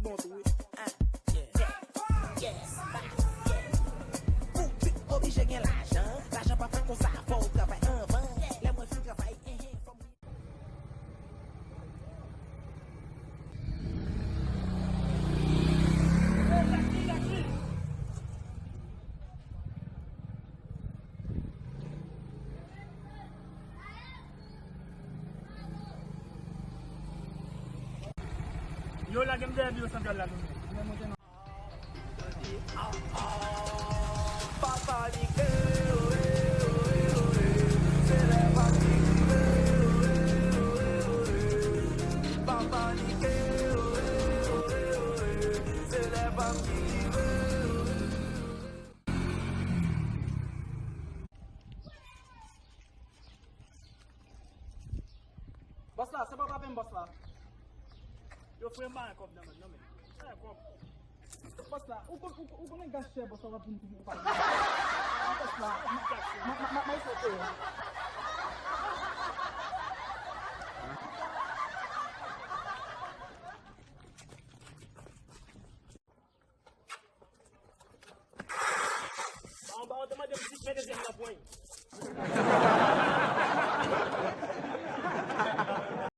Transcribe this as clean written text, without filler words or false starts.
bon tout. Yes. Ou tu obligé de l'argent. L'argent pas fait comme ça, faut travailler en vain. Les moins fous travaillent. Yo la game de bio central la nou. Papa Nique, c'est la famille. Papa Nique, c'est la famille. Boss la, se pa papen boss la. Yo fwe mba an kop nan men. An kop. Boss la, ou konen gache boss la wapin pou mou pa. Boss la, ma isote. Ba, on te mande mwen dezem la pwen.